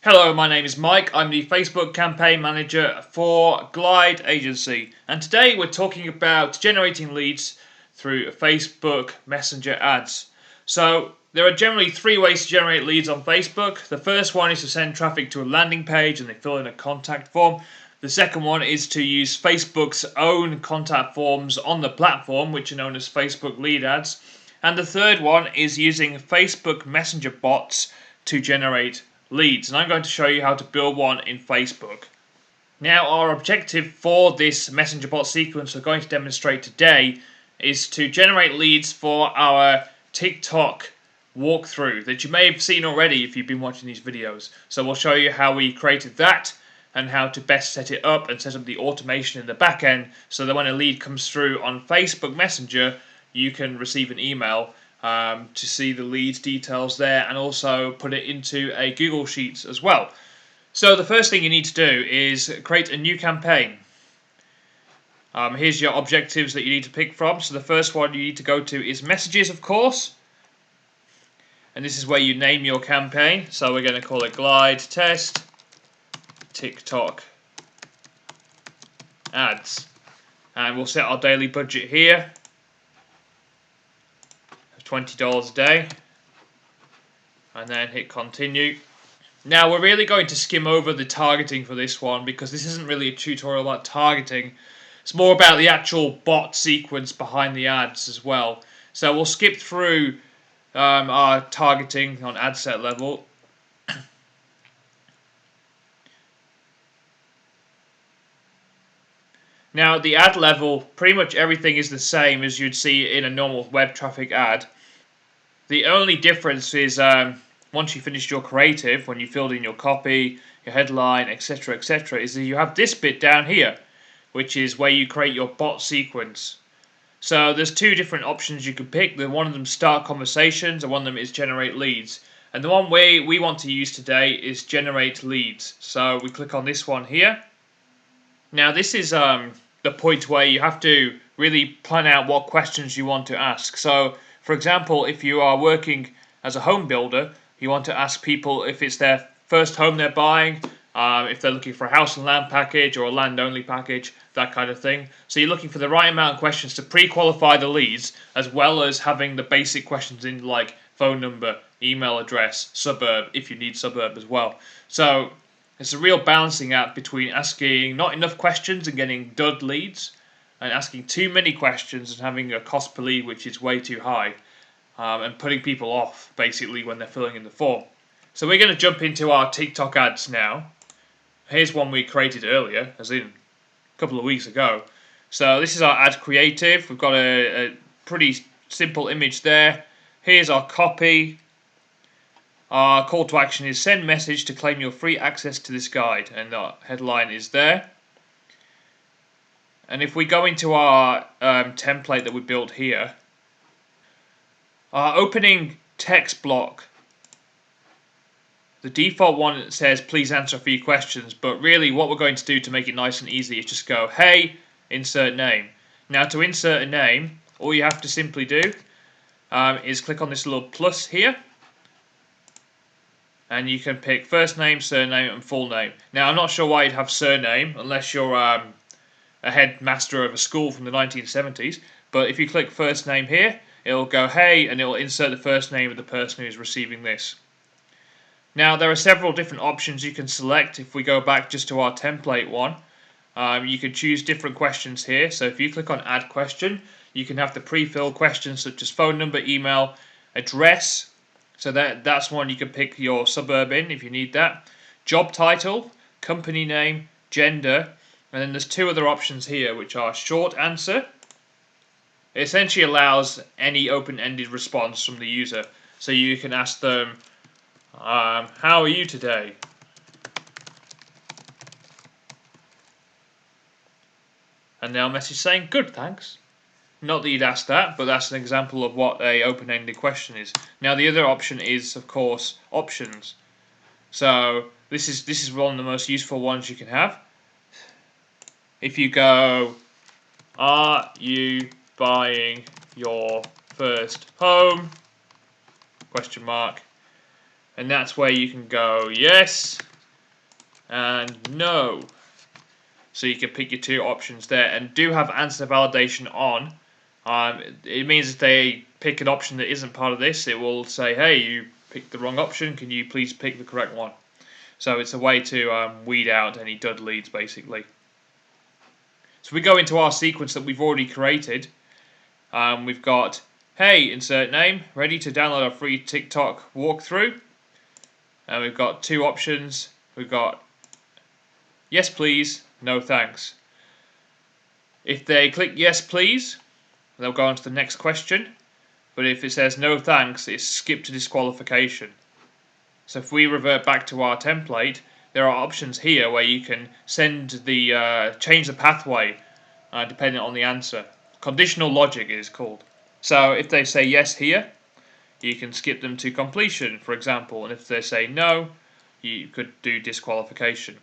Hello, my name is Mike. I'm the Facebook campaign manager for Glide Agency, and today we're talking about generating leads through Facebook Messenger ads. So there are generally three ways to generate leads on Facebook. The first one is to send traffic to a landing page and they fill in a contact form. The second one is to use Facebook's own contact forms on the platform, which are known as Facebook lead ads. And the third one is using Facebook Messenger bots to generate leads, and I'm going to show you how to build one in Facebook. Now, our objective for this messenger bot sequence we're going to demonstrate today is to generate leads for our TikTok walkthrough that you may have seen already if you've been watching these videos. So we'll show you how we created that and how to best set it up and set up the automation in the back end so that when a lead comes through on Facebook Messenger, you can receive an email to see the lead details there and also put it into a Google Sheets as well. So the first thing you need to do is create a new campaign. Here's your objectives that you need to pick from. So the first one you need to go to is messages, of course. And this is where you name your campaign. So we're going to call it Glide Test TikTok Ads. And we'll set our daily budget here. $20 a day, and then hit continue. Now we're really going to skim over the targeting for this one because this isn't really a tutorial about targeting. It's more about the actual bot sequence behind the ads as well. So we'll skip through our targeting on ad set level. Now the ad level, pretty much everything is the same as you'd see in a normal web traffic ad. The only difference is once you finished your creative, when you filled in your copy, your headline, etc., etc., is that you have this bit down here, which is where you create your bot sequence. So there's two different options you can pick. One of them is start conversations, and one of them is generate leads. And the one way we want to use today is generate leads. So we click on this one here. Now this is the point where you have to really plan out what questions you want to ask. So for example, if you are working as a home builder, you want to ask people if it's their first home they're buying, if they're looking for a house and land package or a land only package, that kind of thing. So you're looking for the right amount of questions to pre-qualify the leads, as well as having the basic questions in like phone number, email address, suburb, if you need suburb as well. So it's a real balancing act between asking not enough questions and getting dud leads, and asking too many questions and having a cost per lead which is way too high, and putting people off basically when they're filling in the form. So we're going to jump into our TikTok ads now. Here's one we created earlier, as in a couple of weeks ago. So this is our ad creative. We've got a pretty simple image there. Here's our copy. Our call to action is send message to claim your free access to this guide, and the headline is there. And if we go into our template that we built here, our opening text block, the default one says please answer a few questions, but really what we're going to do to make it nice and easy is just go, hey, insert name. Now to insert a name, all you have to simply do is click on this little plus here, and you can pick first name, surname, and full name. Now I'm not sure why you'd have surname unless you're a headmaster of a school from the 1970s, but if you click first name here, it'll go hey, and it'll insert the first name of the person who's receiving this. Now there are several different options you can select. If we go back just to our template one, you can choose different questions here. So if you click on add question, you can have the pre-filled questions such as phone number, email, address. So that's one you can pick your suburb in if you need that. Job title, company name, gender, and then there's two other options here which are short answer. It essentially allows any open-ended response from the user. So you can ask them, how are you today? And they'll message saying, good, thanks. Not that you'd ask that, but that's an example of what a open-ended question is. Now the other option is, of course, options. So this is one of the most useful ones you can have. If you go, are you buying your first home? Question mark. And that's where you can go, yes, and no. So you can pick your two options there, and do have answer validation on. It means if they pick an option that isn't part of this, it will say, hey, you picked the wrong option, can you please pick the correct one? So it's a way to weed out any dud leads, basically. So we go into our sequence that we've already created. We've got, hey, insert name, ready to download our free TikTok walkthrough. And we've got two options. We've got yes please, no thanks. If they click yes please, they'll go on to the next question. But if it says no thanks, it's skip to disqualification. So if we revert back to our template, there are options here where you can change the pathway depending on the answer. Conditional logic it is called. So if they say yes here, you can skip them to completion, for example, and if they say no, you could do disqualification.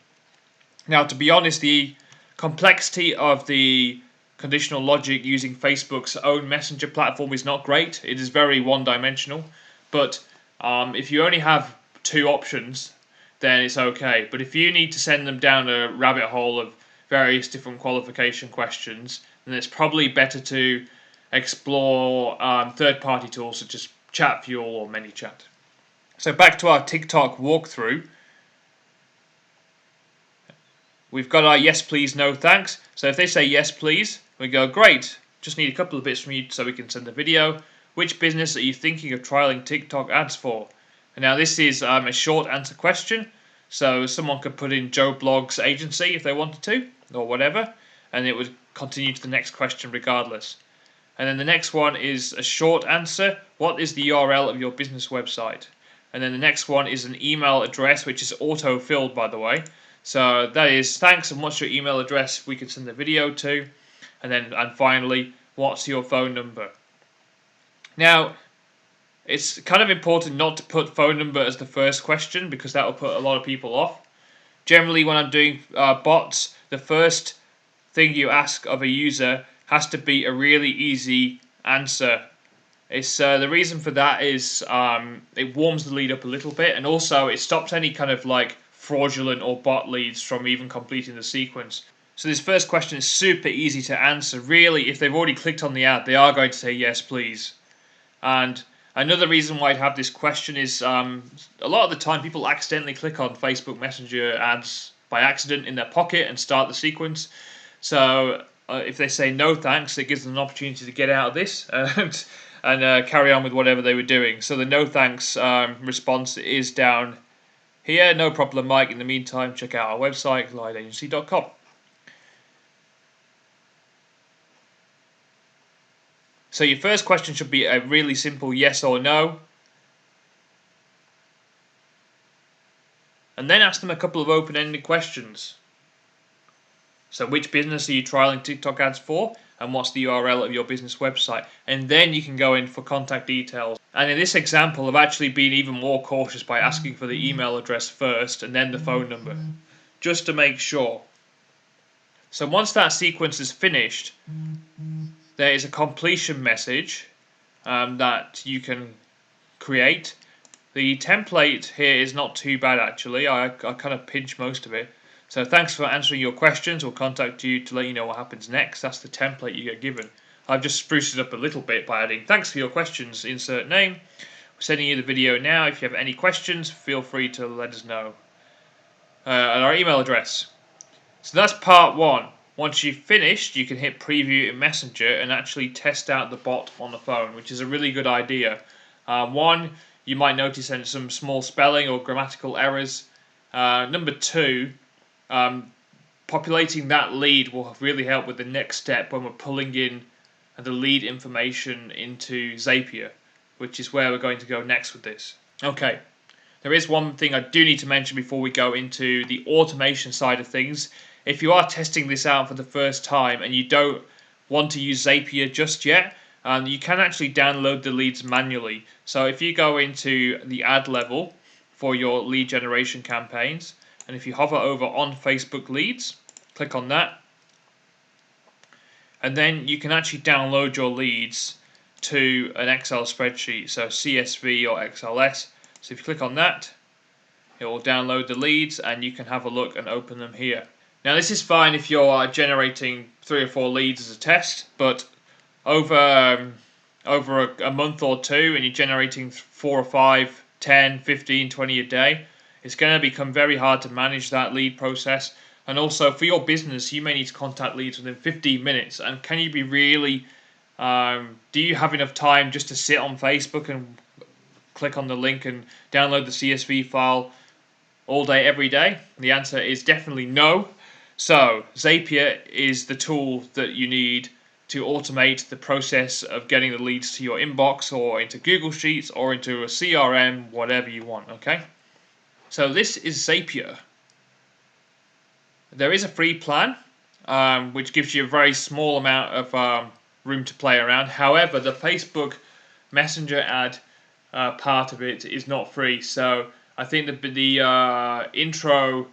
Now, to be honest, the complexity of the conditional logic using Facebook's own messenger platform is not great. It is very one-dimensional, but if you only have two options, then it's okay. But if you need to send them down a rabbit hole of various different qualification questions, then it's probably better to explore third-party tools such as Chatfuel or ManyChat. So back to our TikTok walkthrough. We've got our yes please, no thanks. So if they say yes please, we go great. Just need a couple of bits from you so we can send the video. Which business are you thinking of trialing TikTok ads for? And now this is a short answer question. So someone could put in Joe Blogg's agency if they wanted to, or whatever, and it would continue to the next question regardless. And then the next one is a short answer. What is the URL of your business website? And then the next one is an email address, which is auto-filled, by the way. So that is, thanks, and what's your email address we can send the video to? And finally, what's your phone number? Now, it's kind of important not to put phone number as the first question because that will put a lot of people off. Generally, when I'm doing bots, the first thing you ask of a user has to be a really easy answer. It's the reason for that is it warms the lead up a little bit, and also it stops any kind of like fraudulent or bot leads from even completing the sequence. So this first question is super easy to answer. Really, if they've already clicked on the ad, they are going to say yes, please. And another reason why I'd have this question is a lot of the time people accidentally click on Facebook Messenger ads by accident in their pocket and start the sequence. So if they say no thanks, it gives them an opportunity to get out of this and carry on with whatever they were doing. So the no thanks response is down here. No problem, Mike. In the meantime, check out our website, glide-agency.com. So your first question should be a really simple yes or no. And then ask them a couple of open-ended questions. So which business are you trialing TikTok ads for? And what's the URL of your business website? And then you can go in for contact details. And in this example, I've actually been even more cautious by asking for the email address first and then the phone number, just to make sure. So once that sequence is finished, there is a completion message that you can create. The template here is not too bad actually. I kind of pinch most of it. So thanks for answering your questions. We'll contact you to let you know what happens next. That's the template you get given. I've just spruced it up a little bit by adding thanks for your questions, insert name. We're sending you the video now. If you have any questions, feel free to let us know. And our email address. So that's part one. Once you've finished, you can hit preview in Messenger and actually test out the bot on the phone, which is a really good idea. One, you might notice some small spelling or grammatical errors. Number two, populating that lead will really help with the next step when we're pulling in the lead information into Zapier, which is where we're going to go next with this. Okay, there is one thing I do need to mention before we go into the automation side of things. If you are testing this out for the first time and you don't want to use Zapier just yet, you can actually download the leads manually. So if you go into the ad level for your lead generation campaigns, and if you hover over on Facebook leads, click on that, and then you can actually download your leads to an Excel spreadsheet, so CSV or XLS. So if you click on that, It will download the leads and you can have a look and open them here. Now this is fine if you're generating 3 or 4 leads as a test, but over a month or two and you're generating 4 or 5, 10, 15, 20 a day, it's going to become very hard to manage that lead process. And also for your business, you may need to contact leads within 15 minutes. And can you be really, do you have enough time just to sit on Facebook and click on the link and download the CSV file all day, every day? The answer is definitely no. So Zapier is the tool that you need to automate the process of getting the leads to your inbox or into Google Sheets or into a CRM, whatever you want, okay? So this is Zapier. There is a free plan, which gives you a very small amount of room to play around. However, the Facebook Messenger ad part of it is not free. So I think the intro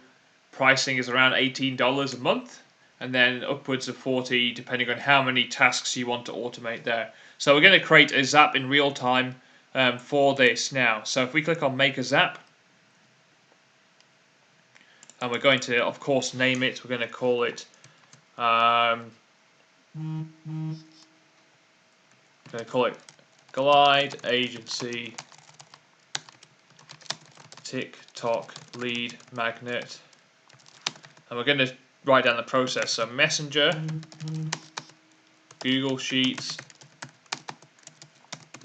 pricing is around $18 a month, and then upwards of $40 depending on how many tasks you want to automate there. So we're going to create a Zap in real time for this now. So if we click on Make a Zap, and we're going to, of course, name it. We're going to call it Glide Agency TikTok Lead Magnet. And we're going to write down the process. So Messenger, Google Sheets,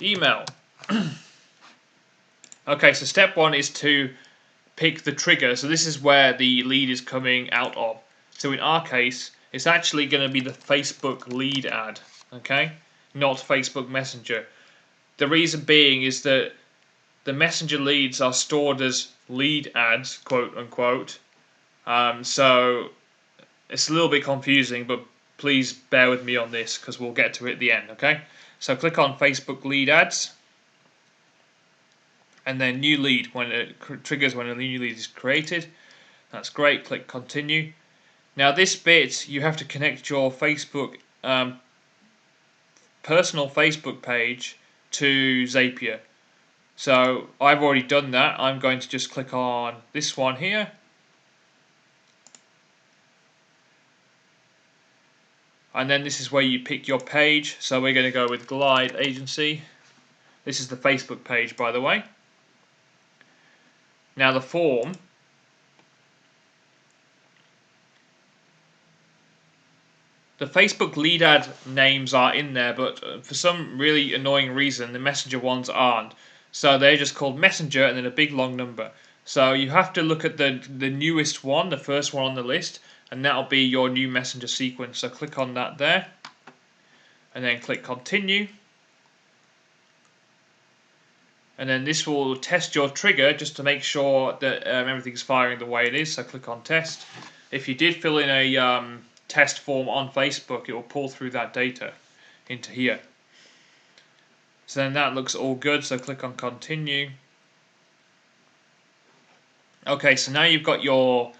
email. Okay, so step 1 is to pick the trigger. So this is where the lead is coming out of. So in our case, it's actually going to be the Facebook lead ad, okay? Not Facebook Messenger. The reason being is that the Messenger leads are stored as lead ads, quote unquote. So it's a little bit confusing, but please bear with me on this because we'll get to it at the end, okay? So click on Facebook lead ads, and then new lead when it triggers when a new lead is created. That's great. Click continue. Now this bit you have to connect your Facebook personal Facebook page to Zapier. So I've already done that. I'm going to just click on this one here. And then this is where you pick your page. So we're going to go with Glide Agency. This is the Facebook page, by the way. Now the form, the Facebook lead ad names are in there, but for some really annoying reason the Messenger ones aren't. So they're just called Messenger and then a big long number. So you have to look at the newest one, the first one on the list, and that'll be your new Messenger sequence. So click on that there, and then click continue. And then this will test your trigger just to make sure that everything's firing the way it is. So click on test. If you did fill in a test form on Facebook, it will pull through that data into here. So then that looks all good. So click on continue. Okay, so now you've got your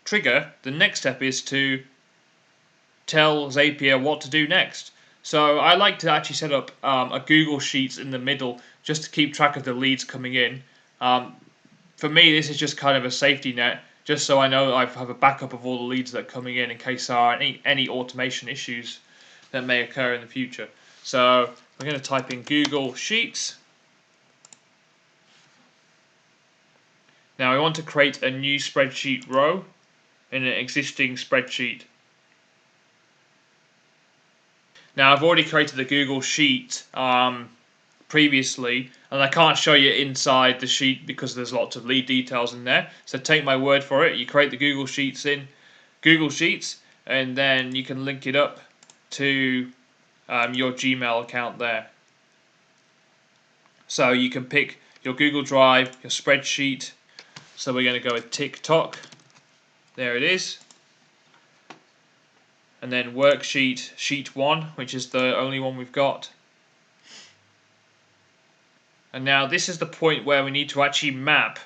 trigger. The next step is to tell Zapier what to do next. So I like to actually set up a Google Sheets in the middle just to keep track of the leads coming in. For me, this is just kind of a safety net, just so I know I have a backup of all the leads that are coming in case there are any automation issues that may occur in the future. So we're going to type in Google Sheets. Now we want to create a new spreadsheet row in an existing spreadsheet. Now I've already created the Google Sheet previously, and I can't show you inside the sheet because there's lots of lead details in there. So take my word for it. You create the Google Sheets in Google Sheets, and then you can link it up to your Gmail account there. So you can pick your Google Drive, your spreadsheet. So we're going to go with TikTok. There it is. And then worksheet, sheet 1, which is the only one we've got. And now this is the point where we need to actually map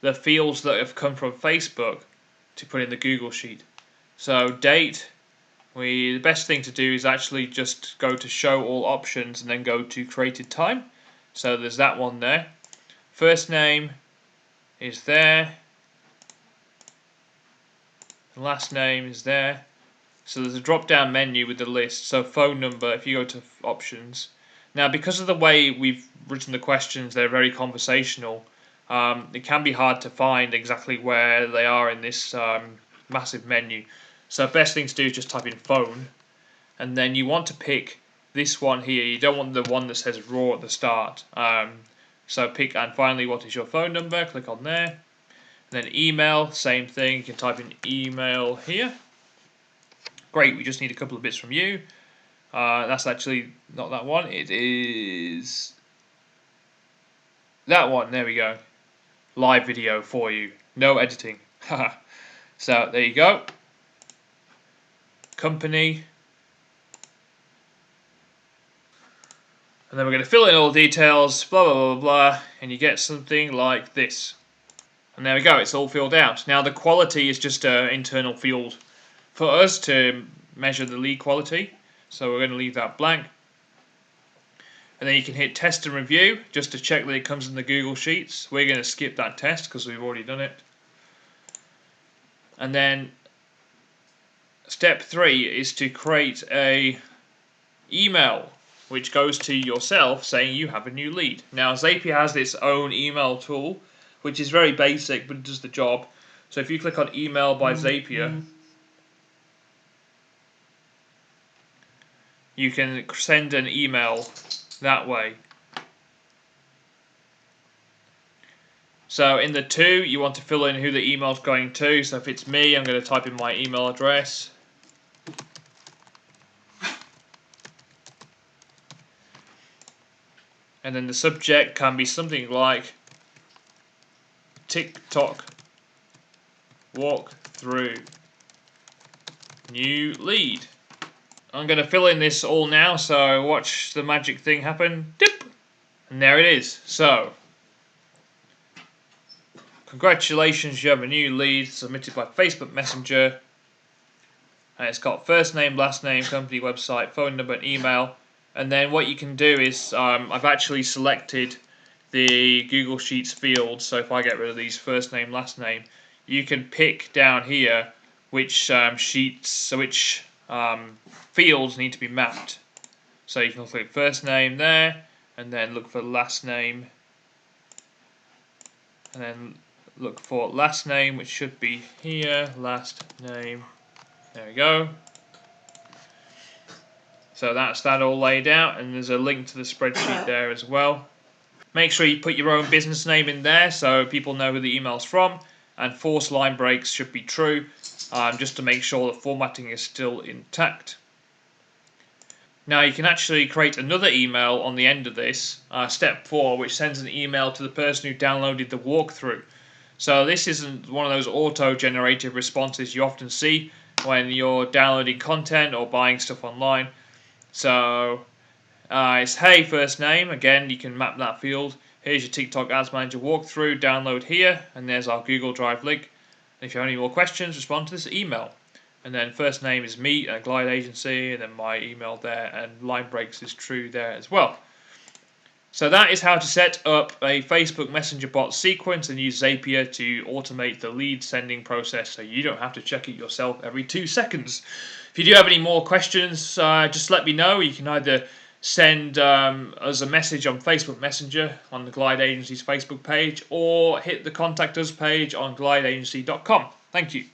the fields that have come from Facebook to put in the Google Sheet. So date, the best thing to do is actually just go to show all options and then go to created time. So there's that one there. First name, is there. The last name is there. So there's a drop-down menu with the list. So phone number, if you go to options. Now, because of the way we've written the questions, they're very conversational. It can be hard to find exactly where they are in this massive menu. So best thing to do is just type in phone. And then you want to pick this one here. You don't want the one that says raw at the start. So pick, and finally, what is your phone number? Click on there. And then email, same thing. You can type in email here. Great, we just need a couple of bits from you. That's actually not that one. It is that one. There we go. Live video for you. No editing. So there you go. Company. And then we're going to fill in all the details, blah, blah, blah, blah, and you get something like this. And there we go, it's all filled out. Now the quality is just an internal field for us to measure the lead quality. So we're going to leave that blank. And then you can hit test and review just to check that it comes in the Google Sheets. We're going to skip that test because we've already done it. And then step 3 is to create a email which goes to yourself saying you have a new lead. Now Zapier has its own email tool which is very basic but it does the job. So if you click on email by Zapier, you can send an email that way. So in the 2 you want to fill in who the email is going to. So if it's me, I'm going to type in my email address. And then the subject can be something like TikTok walkthrough new lead. I'm going to fill in this all now, so watch the magic thing happen. Dip! And there it is. So, congratulations, you have a new lead submitted by Facebook Messenger. And it's got first name, last name, company website, phone number, and email. And then what you can do is, I've actually selected the Google Sheets field. So if I get rid of these first name, last name, you can pick down here which fields need to be mapped. So you can click first name there, and then look for last name, and then look for last name, which should be here, last name. There we go. So that's that all laid out, and there's a link to the spreadsheet there as well. Make sure you put your own business name in there so people know who the email's from, and force line breaks should be true, just to make sure the formatting is still intact. Now you can actually create another email on the end of this, step 4, which sends an email to the person who downloaded the walkthrough. So this isn't one of those auto-generated responses you often see when you're downloading content or buying stuff online. So it's hey first name, again you can map that field. Here's your TikTok Ads Manager walkthrough, download here, and there's our Google Drive link. And if you have any more questions, respond to this email. And then first name is me at Glide Agency, and then my email there, and line breaks is true there as well. So that is how to set up a Facebook Messenger bot sequence and use Zapier to automate the lead sending process so you don't have to check it yourself every 2 seconds. If you do have any more questions, just let me know. You can either send us a message on Facebook Messenger on the Glide Agency's Facebook page, or hit the Contact Us page on glideagency.com. Thank you.